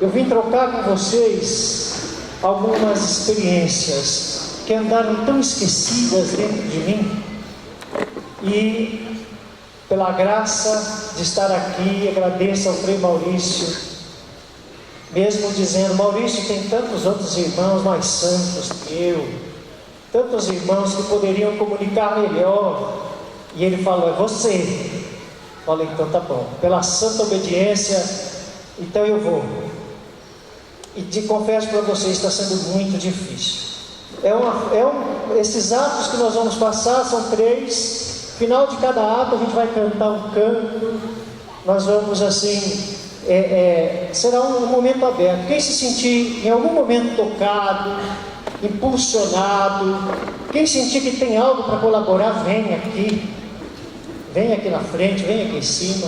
eu vim trocar com vocês algumas experiências que andaram tão esquecidas dentro de mim, e pela graça de estar aqui, agradeço ao Frei Maurício, mesmo dizendo: Maurício, tem tantos outros irmãos mais santos que eu, tantos irmãos que poderiam comunicar melhor, e ele falou: é você. Falei: então tá bom, pela santa obediência, então eu vou. E te confesso para vocês, está sendo muito difícil. Esses atos que nós vamos passar são 3. Final de cada ato a gente vai cantar um canto. Nós vamos assim, será um momento aberto. Quem se sentir em algum momento tocado, impulsionado, quem sentir que tem algo para colaborar, vem aqui na frente, vem aqui em cima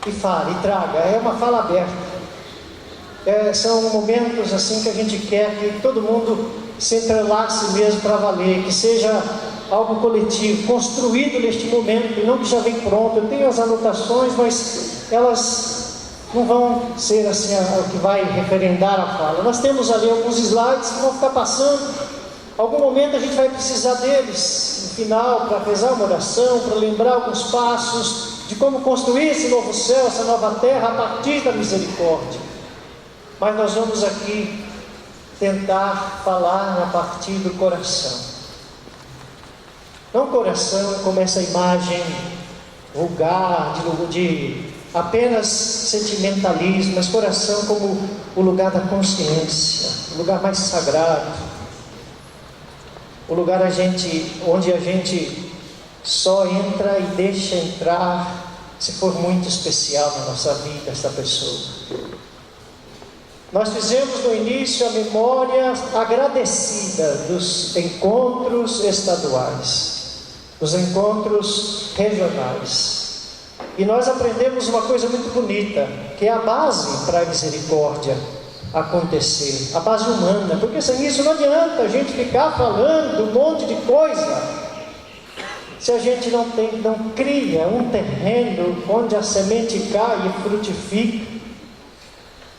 e fale, e traga. É uma fala aberta. São momentos assim que a gente quer que todo mundo se entrelace mesmo para valer, que seja algo coletivo, construído neste momento, e não que já vem pronto. Eu tenho as anotações, mas elas não vão ser assim o que vai referendar a fala. Nós temos ali alguns slides que vão ficar passando. Algum momento a gente vai precisar deles no final, para rezar uma oração, para lembrar alguns passos de como construir esse novo céu, essa nova terra a partir da misericórdia. Mas nós vamos aqui tentar falar a partir do coração. Não coração como essa imagem vulgar de apenas sentimentalismo, mas coração como o lugar da consciência, o lugar mais sagrado, o lugar onde a gente só entra e deixa entrar se for muito especial na nossa vida esta pessoa. Nós fizemos no início a memória agradecida dos encontros estaduais, dos encontros regionais. E nós aprendemos uma coisa muito bonita, que é a base para a misericórdia acontecer, a base humana, porque sem isso não adianta a gente ficar falando um monte de coisa, se a gente não cria um terreno onde a semente cai e frutifica,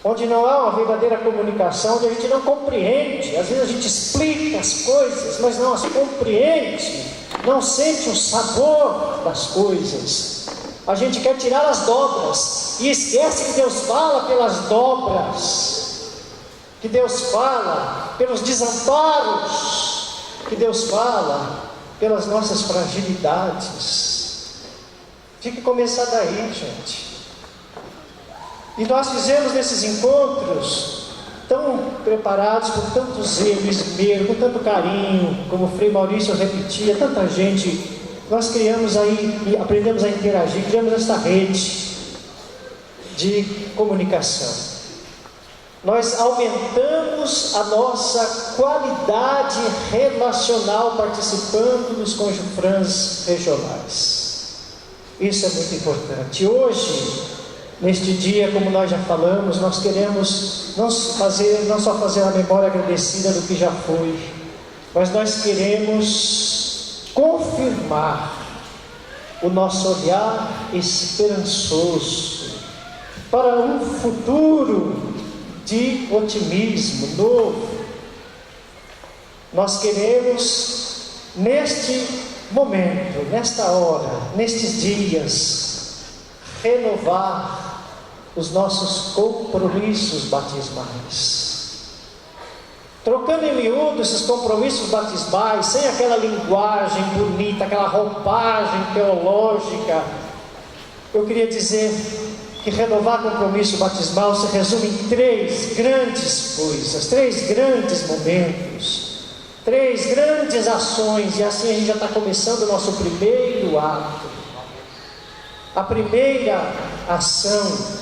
onde não há uma verdadeira comunicação, onde a gente não compreende. Às vezes a gente explica as coisas, mas não as compreende, não sente o sabor das coisas. A gente quer tirar as dobras e esquece que Deus fala pelas dobras, que Deus fala pelos desamparos, que Deus fala pelas nossas fragilidades. Tinha que começar daí, gente. E nós fizemos nesses encontros tão preparados, com tanto zelo, esmero, com tanto carinho, como o Frei Maurício repetia, tanta gente. Nós criamos aí e aprendemos a interagir, criamos esta rede de comunicação. Nós aumentamos a nossa qualidade relacional participando dos conjufrãs regionais. Isso é muito importante. Hoje, neste dia, como nós já falamos, nós queremos não só fazer a memória agradecida do que já foi, mas nós queremos confirmar o nosso olhar esperançoso para um futuro de otimismo novo. Nós queremos, neste momento, nesta hora, nestes dias, renovar os nossos compromissos batismais. Trocando em miúdo esses compromissos batismais, sem aquela linguagem bonita, aquela roupagem teológica, eu queria dizer que renovar compromisso batismal se resume em 3 grandes coisas, 3 grandes momentos, 3 grandes ações, e assim a gente já está começando o nosso primeiro ato. A primeira ação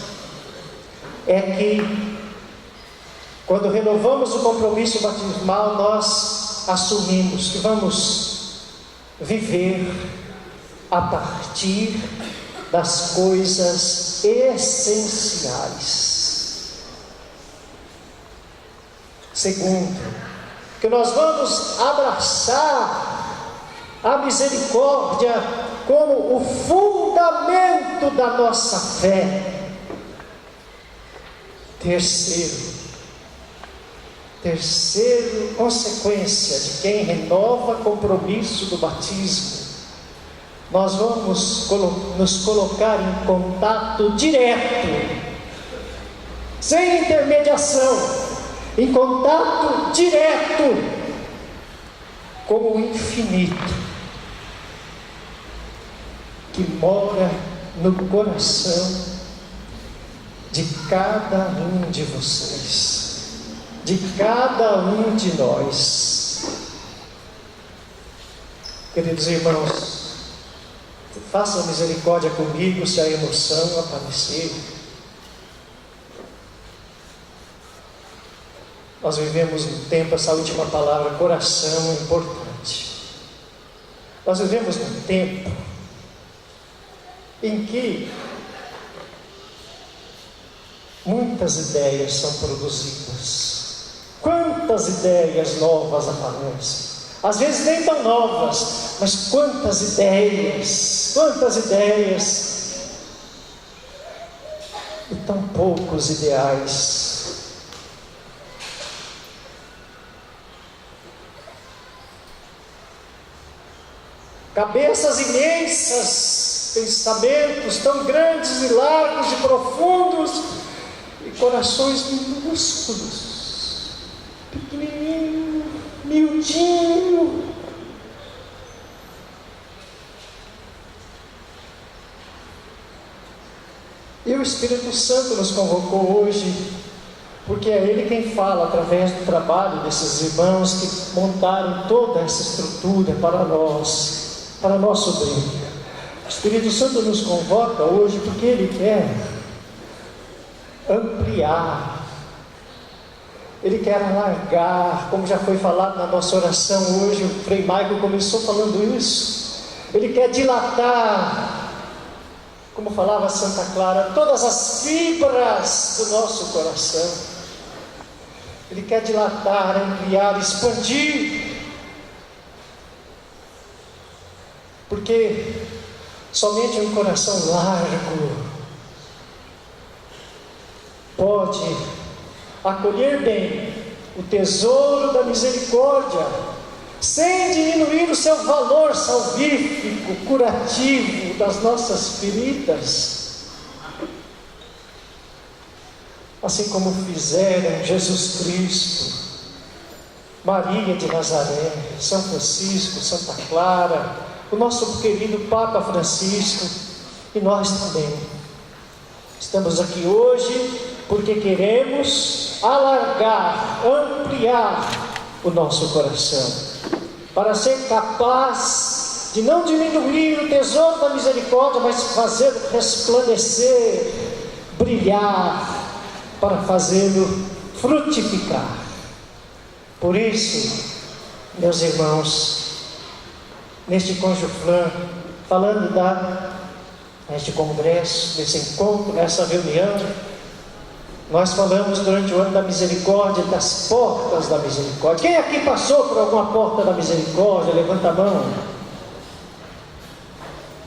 é que, quando renovamos o compromisso batismal, nós assumimos que vamos viver a partir das coisas essenciais. Segundo, que nós vamos abraçar a misericórdia como o fundamento da nossa fé. Terceiro, consequência de quem renova compromisso do batismo, nós vamos nos colocar em contato direto, sem intermediação, em contato direto com o infinito, que mora no coração de cada um de vocês, de cada um de nós. Queridos irmãos, façam misericórdia comigo se a emoção aparecer. Nós vivemos um tempo, essa última palavra, coração, é importante. Nós vivemos um tempo em que muitas ideias são produzidas. Quantas ideias novas aparecem? Às vezes nem tão novas, mas quantas ideias e tão poucos ideais. Cabeças imensas, pensamentos tão grandes e largos e profundos, e corações minúsculos, pequenininho, miudinho. E o Espírito Santo nos convocou hoje, porque é Ele quem fala através do trabalho desses irmãos que montaram toda essa estrutura para nós, para nosso bem. O Espírito Santo nos convoca hoje porque Ele quer ampliar, Ele quer alargar, como já foi falado na nossa oração hoje. O Frei Michael começou falando isso. Ele quer dilatar, como falava Santa Clara, todas as fibras do nosso coração. Ele quer dilatar, ampliar, expandir, porque somente um coração largo pode acolher bem o tesouro da misericórdia, sem diminuir o seu valor salvífico, curativo das nossas feridas, assim como fizeram Jesus Cristo, Maria de Nazaré, São Francisco, Santa Clara, o nosso querido Papa Francisco, e nós também. Estamos aqui hoje porque queremos alargar, ampliar o nosso coração, para ser capaz de não diminuir o tesouro da misericórdia, mas fazer resplandecer, brilhar, para fazê-lo frutificar. Por isso, meus irmãos, neste Conjuflam, falando neste congresso, nesse encontro, nessa reunião, nós falamos durante o ano da misericórdia, das portas da misericórdia. Quem aqui passou por alguma porta da misericórdia? Levanta a mão.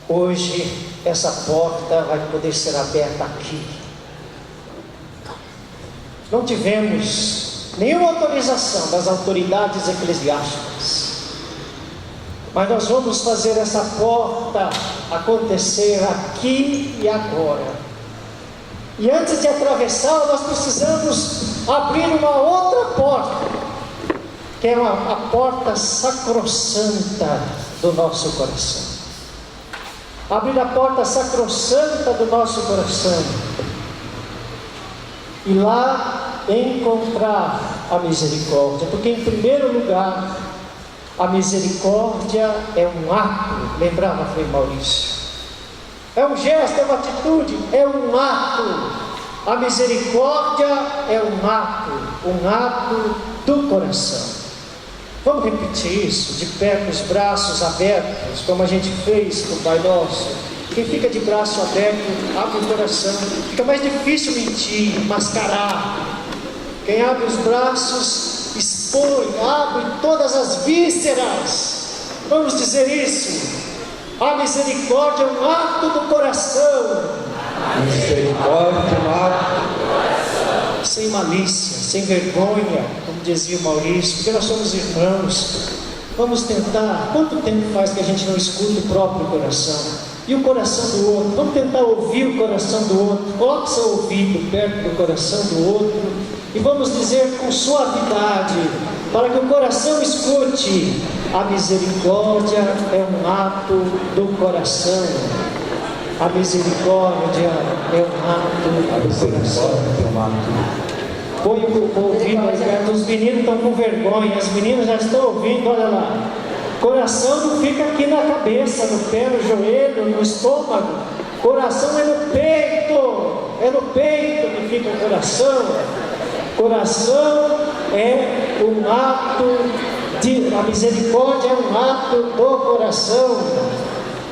Hoje, essa porta vai poder ser aberta aqui. Não tivemos nenhuma autorização das autoridades eclesiásticas, mas nós vamos fazer essa porta acontecer aqui e agora. E antes de atravessar, nós precisamos abrir uma outra porta, que é a porta sacrossanta do nosso coração. Abrir a porta sacrossanta do nosso coração e lá encontrar a misericórdia, porque em primeiro lugar, a misericórdia é um ato, lembrava Frei Maurício, é um gesto, é uma atitude, é um ato. A misericórdia é um ato do coração. Vamos repetir isso, de pé com os braços abertos, como a gente fez com o Pai Nosso. Quem fica de braço aberto, abre o coração. Fica mais difícil mentir, mascarar. Quem abre os braços, expõe, abre todas as vísceras. Vamos dizer isso. A misericórdia é um ato do coração. A misericórdia é um ato do coração. sem malícia, sem vergonha, como dizia o Maurício, porque nós somos irmãos. Vamos tentar, quanto tempo faz que a gente não escuta o próprio coração? E o coração do outro? Vamos tentar ouvir o coração do outro. Coloque seu ouvido perto do coração do outro e vamos dizer com suavidade, para que o coração escute: a misericórdia é um ato do coração. A misericórdia é um ato do coração. Põe o ouvido perto. Os meninos estão com vergonha, as meninas já estão ouvindo, olha lá. Coração não fica aqui na cabeça, no pé, no joelho, no estômago. Coração é no peito que fica o coração. Coração é um ato a misericórdia é um ato do coração.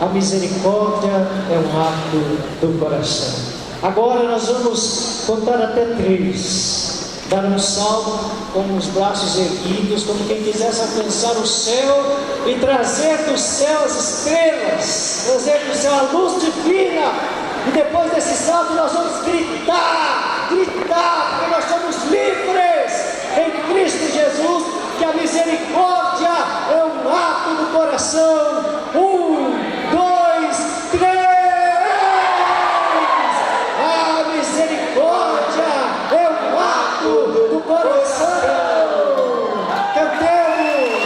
A misericórdia é um ato do coração. Agora nós vamos contar até 3. Dar um salto com os braços erguidos, como quem quisesse alcançar o céu e trazer do céu as estrelas, trazer do céu a luz divina. E depois desse salto nós vamos gritar, porque nós somos livres em Cristo Jesus, que a misericórdia é um ato do coração. 1, 2, 3. A misericórdia é um ato do coração. Cantemos.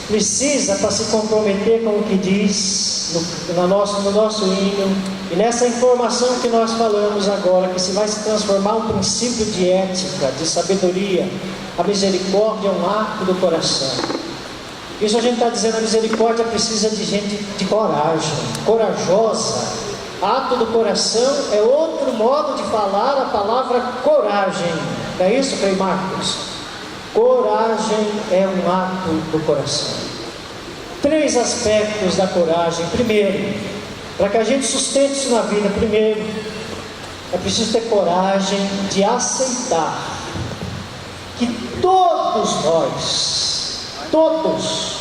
Precisa para se comprometer com o que diz no nosso hino, e nessa informação que nós falamos agora, que se vai se transformar um princípio de ética, de sabedoria. A misericórdia é um ato do coração. Isso a gente está dizendo, a misericórdia precisa de gente de coragem, corajosa. Ato do coração é outro modo de falar a palavra coragem. Não é isso, Frei Marcos? Coragem é um ato do coração. 3 aspectos da coragem. Primeiro, para que a gente sustente isso na vida, primeiro, é preciso ter coragem de aceitar que todos nós, todos,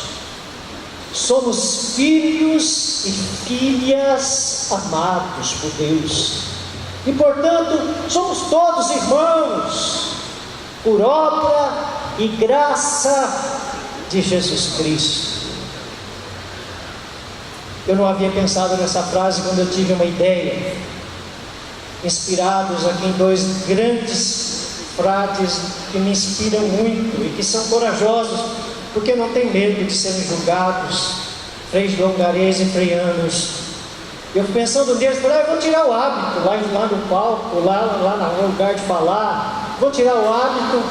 somos filhos e filhas amados por Deus. E portanto, somos todos irmãos, por obra e graça de Jesus Cristo. Eu não havia pensado nessa frase quando eu tive uma ideia, inspirados aqui em 2 grandes frades que me inspiram muito e que são corajosos, porque não tem medo de serem julgados, Frei João Garese e Frei Anos. Eu pensando neles, falei, eu vou tirar o hábito lá no palco, lá no lugar de falar, vou tirar o hábito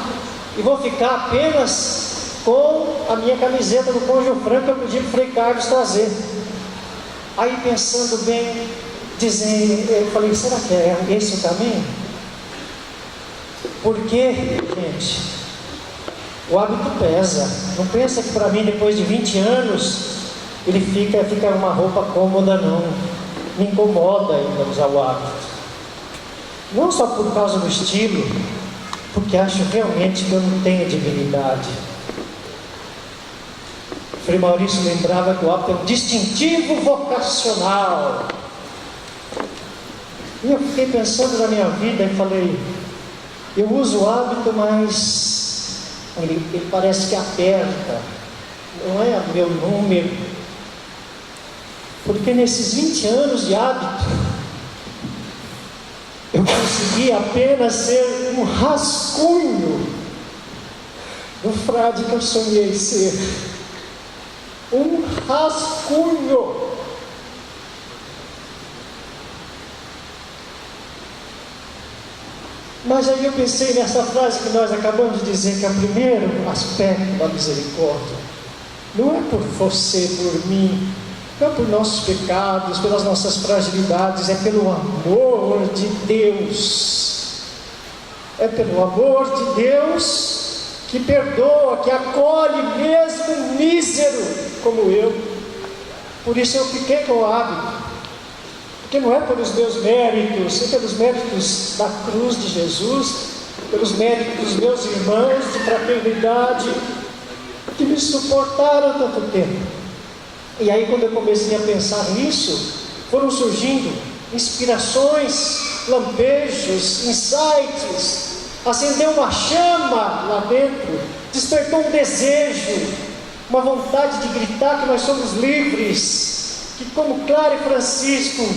e vou ficar apenas com a minha camiseta do Cônjuge Franco que eu pedi para o Frei Carlos trazer. Aí pensando bem, eu falei, será que é esse o caminho? Porque, gente, o hábito pesa. Não pensa que para mim, depois de 20 anos, ele fica uma roupa cômoda, não. Me incomoda ainda usar o hábito. Não só por causa do estilo, porque acho realmente que eu não tenho dignidade. Frei Maurício lembrava que o hábito é um distintivo vocacional. E eu fiquei pensando na minha vida e falei, eu uso o hábito, mas ele parece que aperta, não é meu número, porque nesses 20 anos de hábito, eu consegui apenas ser um rascunho do frade que eu sonhei ser. Um rascunho. Mas aí eu pensei nessa frase que nós acabamos de dizer, que é o primeiro aspecto da misericórdia. Não é por você, por mim, não é por nossos pecados, pelas nossas fragilidades, é pelo amor de Deus. É pelo amor de Deus que perdoa, que acolhe mesmo mísero como eu. Por isso eu fiquei com o hábito, porque não é pelos meus méritos, é pelos méritos da cruz de Jesus, pelos méritos dos meus irmãos de fraternidade, que me suportaram tanto tempo. E aí quando eu comecei a pensar nisso, foram surgindo inspirações, lampejos, insights, acendeu uma chama lá dentro, despertou um desejo, uma vontade de gritar que nós somos livres, que como Clara e Francisco,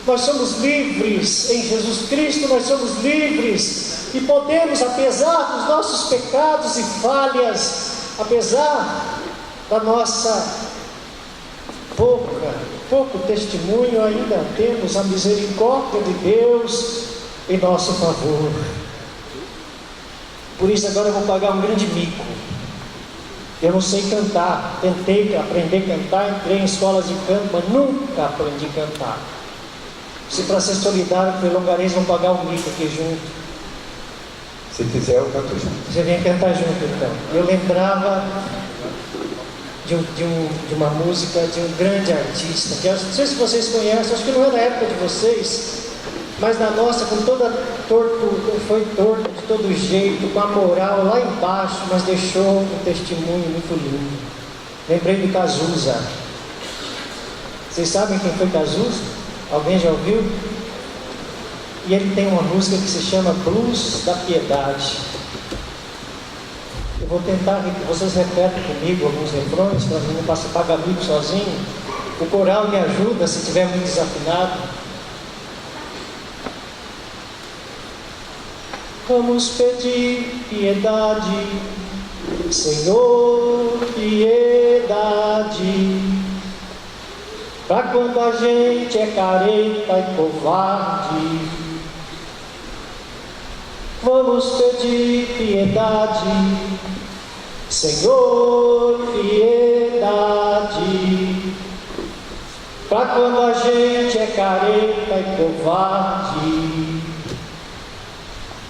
nós somos livres em Jesus Cristo, nós somos livres e podemos, apesar dos nossos pecados e falhas, apesar da nossa pouco testemunho, ainda temos a misericórdia de Deus em nosso favor. Por isso agora eu vou pagar um grande mico. Eu não sei cantar, tentei aprender a cantar, entrei em escolas de canto, mas nunca aprendi a cantar. Se para ser solidário com o Longarês vão pagar um mico aqui junto. Se quiser eu canto junto. Você vem cantar junto então. Eu lembrava de uma música de um grande artista, que eu não sei se vocês conhecem, acho que não é da época de vocês, mas na nossa, com toda foi torto de todo jeito, com a moral lá embaixo, mas deixou um testemunho muito lindo. Lembrei do Cazuza. Vocês sabem quem foi Cazuza? Alguém já ouviu? E ele tem uma música que se chama Blues da Piedade. Eu vou tentar, vocês repetem comigo alguns refrões, para não passar pagar mico sozinho. O coral me ajuda se estiver muito desafinado. Vamos pedir piedade, Senhor, piedade, pra quando a gente é careta e covarde. Vamos pedir piedade, Senhor, piedade, piedade, pra quando a gente é careta e covarde.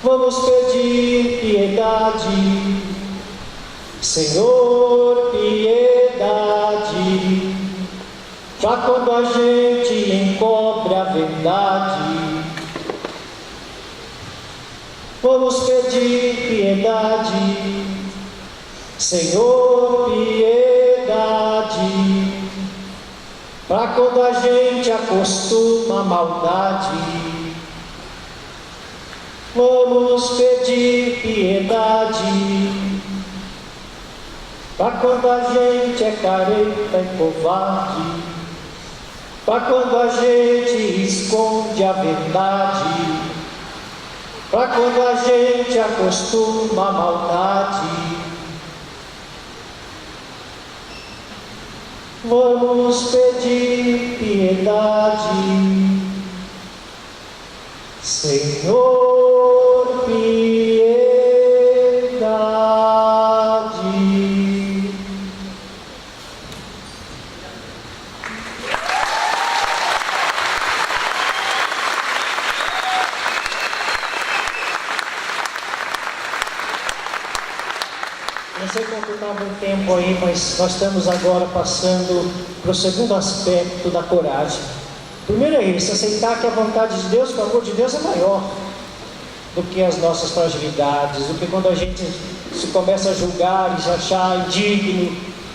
Vamos pedir piedade, Senhor, piedade, pra quando a gente encobre a verdade. Vamos pedir piedade, Senhor, piedade, pra quando a gente acostuma a maldade. Vamos pedir piedade, pra quando a gente é careta e covarde, pra quando a gente esconde a verdade, pra quando a gente acostuma a maldade. Vamos pedir piedade, Senhor, piedade. Não sei quanto estava o tempo aí, mas nós estamos agora passando para o segundo aspecto da coragem. Primeiro é isso, aceitar que a vontade de Deus, que o amor de Deus é maior do que as nossas fragilidades, do que quando a gente se começa a julgar e se achar indigno.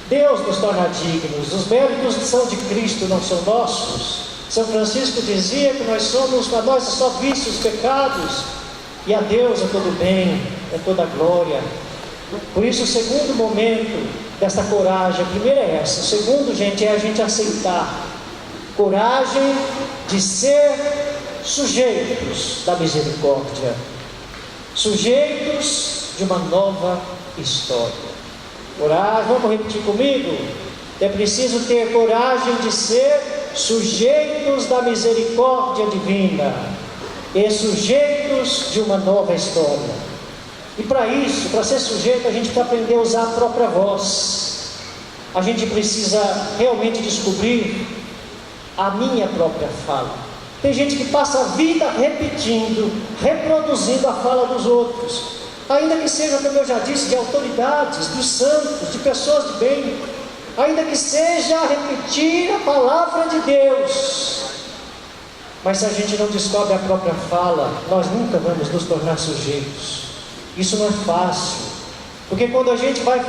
Deus nos torna dignos, os méritos são de Cristo, não são nossos. São Francisco dizia que nós somos, a nós só vícios, pecados, e a Deus é todo bem, é toda glória. Por isso o segundo momento dessa coragem, a primeira é essa, o segundo, gente, é a gente aceitar coragem de ser sujeitos da misericórdia, sujeitos de uma nova história. Coragem, vamos repetir comigo? É preciso ter coragem de ser sujeitos da misericórdia divina e sujeitos de uma nova história. E para isso, para ser sujeito, a gente precisa aprender a usar a própria voz. A gente precisa realmente descobrir a minha própria fala. Tem gente que passa a vida repetindo, reproduzindo a fala dos outros, ainda que seja, como eu já disse, de autoridades, dos santos, de pessoas de bem, ainda que seja repetir a palavra de Deus. Mas se a gente não descobre a própria fala, nós nunca vamos nos tornar sujeitos. Isso não é fácil, porque quando a gente vai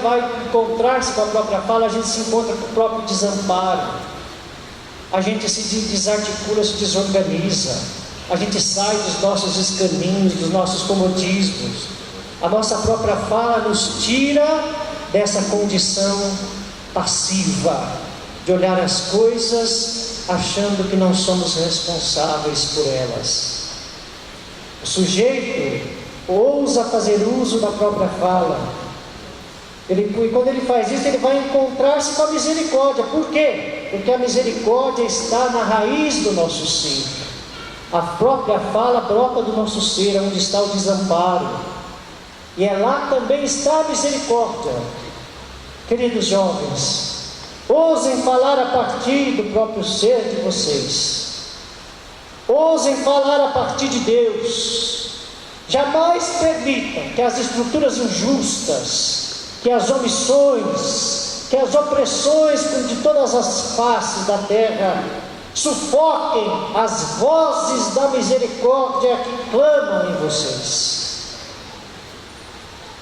encontrar-se com a própria fala, a gente se encontra com o próprio desamparo, a gente se desarticula, se desorganiza, a gente sai dos nossos escaninhos, dos nossos comodismos. A nossa própria fala nos tira dessa condição passiva, de olhar as coisas achando que não somos responsáveis por elas. O sujeito ousa fazer uso da própria fala. E quando ele faz isso, ele vai encontrar-se com a misericórdia. Por quê? Porque a misericórdia está na raiz do nosso ser. A própria fala brota do nosso ser, onde está o desamparo. E é lá também está a misericórdia. Queridos jovens, ousem falar a partir do próprio ser de vocês. Ousem falar a partir de Deus. Jamais permitam que as estruturas injustas, que as omissões, que as opressões de todas as faces da terra sufoquem as vozes da misericórdia que clamam em vocês.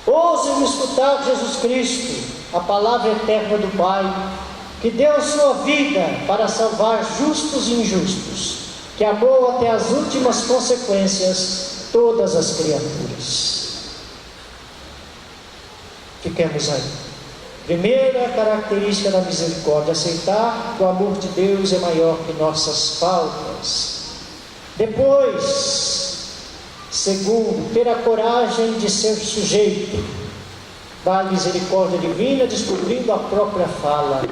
Ousem escutar Jesus Cristo, a palavra eterna do Pai, que deu sua vida para salvar justos e injustos, que amou até as últimas consequências todas as criaturas. Fiquemos aí. Primeira característica da misericórdia: aceitar que o amor de Deus é maior que nossas faltas. Depois, segundo, ter a coragem de ser sujeito da misericórdia divina, descobrindo a própria fala,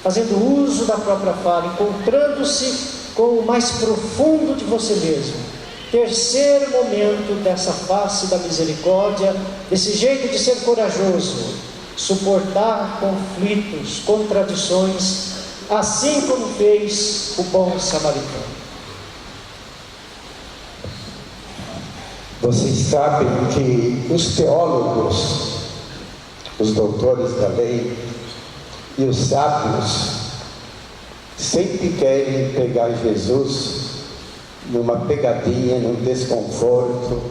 fazendo uso da própria fala, encontrando-se com o mais profundo de você mesmo. Terceiro momento dessa face da misericórdia, desse jeito de ser corajoso, suportar conflitos, contradições, assim como fez o bom samaritano. Vocês sabem que os teólogos, os doutores da lei e os sábios sempre querem pegar Jesus numa pegadinha, num desconforto.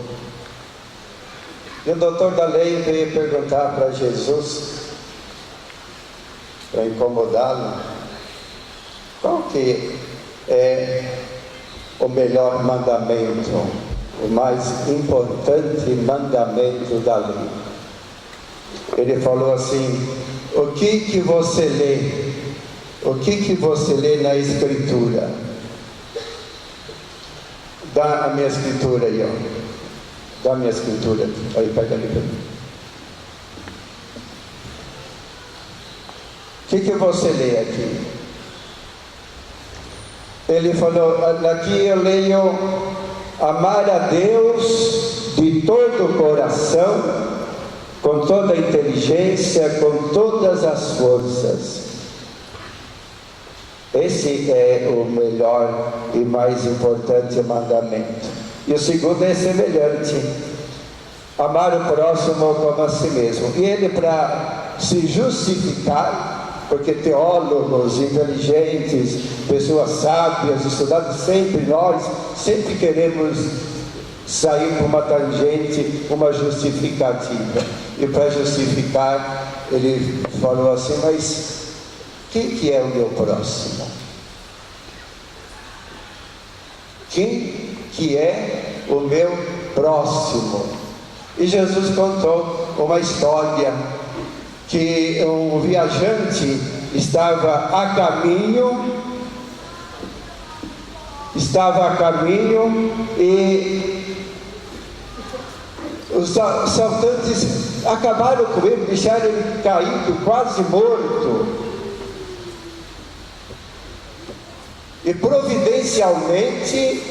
E o doutor da lei veio perguntar para Jesus, para incomodá-lo, qual que é o melhor mandamento, o mais importante mandamento da lei. Ele falou assim: o que você lê? O que você lê na Escritura? Dá a minha Escritura aí, ó. Dá a minha Escritura. Aí, pega ali para mim. O que você lê aqui? Ele falou, aqui eu leio: amar a Deus de todo o coração, com toda a inteligência, com todas as forças. Esse é o melhor e mais importante mandamento. E o segundo é semelhante: amar o próximo como a si mesmo. E ele, para se justificar, porque teólogos inteligentes, pessoas sábias, estudados, sempre nós sempre queremos sair por uma tangente, uma justificativa. E para justificar, ele falou assim: mas quem que é o meu próximo? Quem que é o meu próximo? E Jesus contou uma história que um viajante estava a caminho e os assaltantes acabaram com ele, deixaram ele caído, quase morto. E providencialmente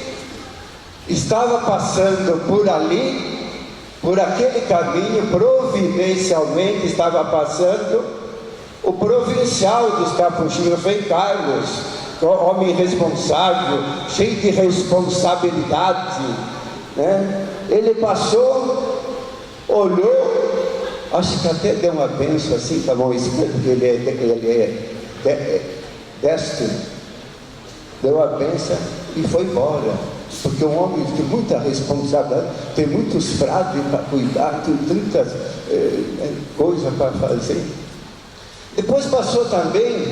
estava passando por ali, por aquele caminho, providencialmente estava passando o provincial dos capuchinhos, Frei Carlos, homem responsável, cheio de responsabilidade, né? Ele passou, olhou, acho que até deu uma bênção assim com a mão esquerda, porque ele é destro, deu a bênção e foi embora. Porque um homem tem muita responsabilidade, tem muitos frades para cuidar, tem tantas coisas para fazer. Depois passou também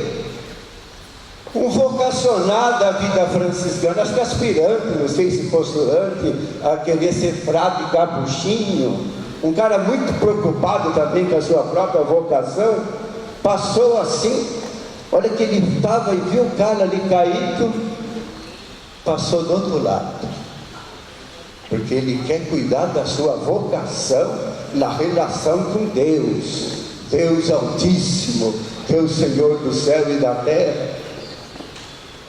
um vocacionado da vida franciscana, acho que aspirante, não sei se postulante, a querer ser frade capuchinho, um cara muito preocupado também com a sua própria vocação. Passou assim, olha que ele estava e viu o cara ali caído, passou do outro lado, porque ele quer cuidar da sua vocação na relação com Deus, Deus Altíssimo, Deus Senhor do céu e da terra.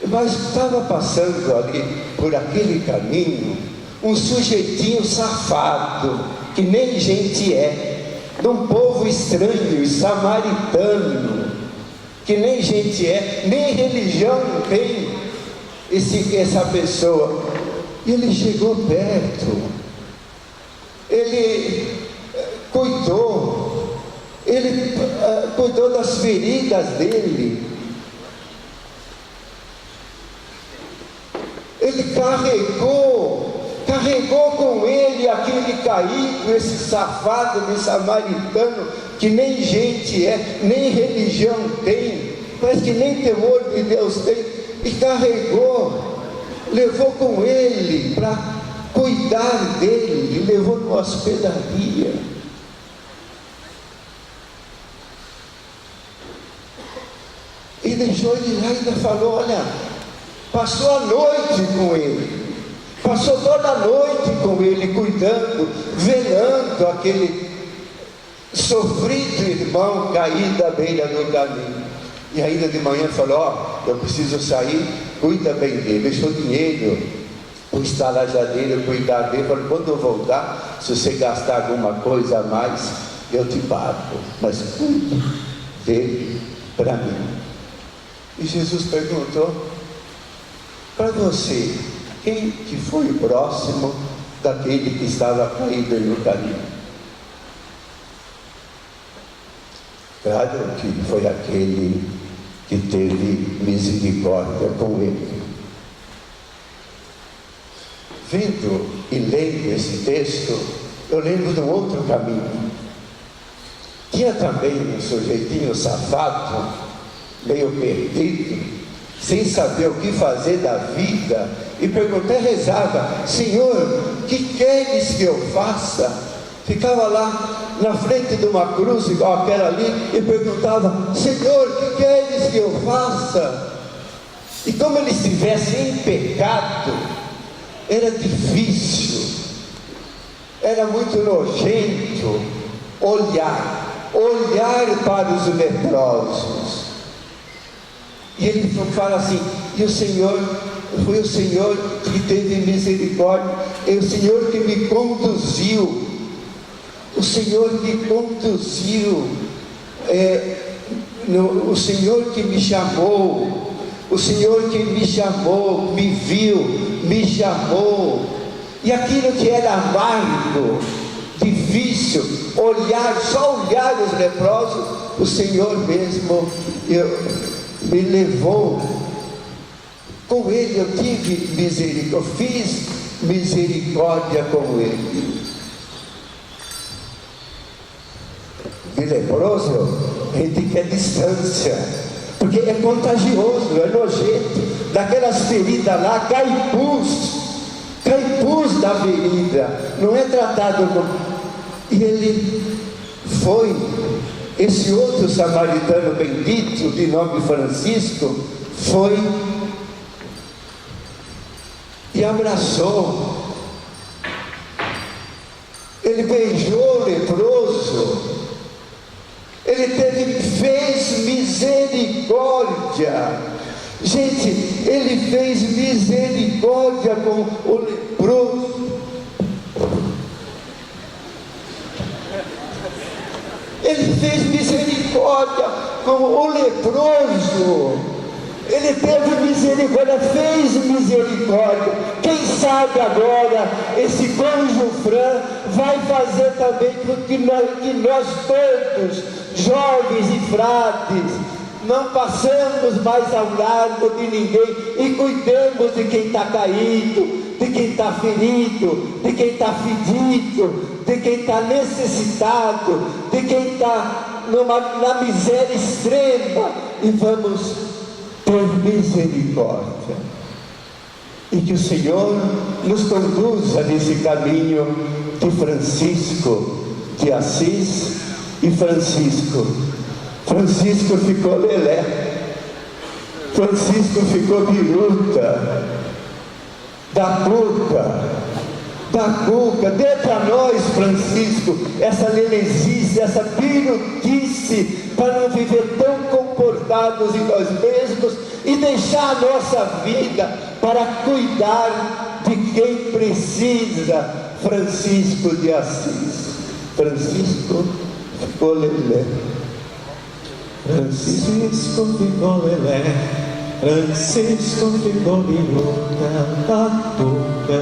Mas estava passando ali por aquele caminho um sujeitinho safado, que nem gente é, de um povo estranho, samaritano, que nem gente é, nem religião tem essa pessoa. Ele chegou perto, ele cuidou das feridas dele, ele carregou com ele aquele caído, esse safado de samaritano, que nem gente é, nem religião tem, parece que nem temor de Deus tem, e carregou, levou com ele para cuidar dele, levou numa hospedaria. E deixou ele lá e ainda falou, olha, passou a noite com ele, passou toda a noite com ele, cuidando, velando aquele sofrido irmão caído à beira do caminho. E ainda de manhã falou, ó, eu preciso sair, cuida bem dele. Deixou dinheiro, o estalajadeiro, cuidar dele. Falou, quando eu voltar, se você gastar alguma coisa a mais, eu te pago, mas cuide dele para mim. E Jesus perguntou: para você, quem que foi o próximo daquele que estava caído no caminho? Claro que foi aquele que teve misericórdia com ele. Vendo e lendo esse texto, eu lembro de um outro caminho. Tinha também um sujeitinho safado, meio perdido, sem saber o que fazer da vida, e perguntei, rezava: Senhor, que queres que eu faça? Ficava lá na frente de uma cruz igual aquela ali e perguntava: Senhor, que queres que eu faça? E como ele estivesse em pecado, era difícil, era muito nojento olhar para os leprosos. E ele fala assim: e o Senhor, foi o Senhor que teve misericórdia, é o Senhor que me conduziu, o Senhor me conduziu, o Senhor que me chamou, o Senhor que me chamou, me viu, me chamou. E aquilo que era amargo, difícil, só olhar os leprosos, o Senhor mesmo me levou. Com ele eu tive misericórdia, eu fiz misericórdia com ele. De leproso, a gente quer distância, porque é contagioso, é nojento. Daquelas feridas lá, cai pus da ferida, não é tratado como. E ele foi, esse outro samaritano bendito, de nome Francisco, foi e abraçou, ele beijou o leproso, ele fez misericórdia. Gente, ele fez misericórdia com o leproso. Ele fez misericórdia com o leproso. Ele teve misericórdia, fez misericórdia. Quem sabe agora esse cônjuge Fran vai fazer também com que nós todos, jovens e frades, não passamos mais ao lado de ninguém e cuidemos de quem está caído, de quem está ferido, de quem está fedido, de quem está necessitado, de quem está na miséria extrema, e vamos ter misericórdia. E que o Senhor nos conduza nesse caminho de Francisco de Assis e Francisco ficou lelé, Francisco ficou biruta, da cuca, dê para nós, Francisco, essa lelezice, essa birutice, para não viver tão comportados em nós mesmos e deixar a nossa vida para cuidar de quem precisa. Francisco de Assis, Francisco ficou lelé. Francisco ficou lelé, Francisco ficou biruta, da cuca,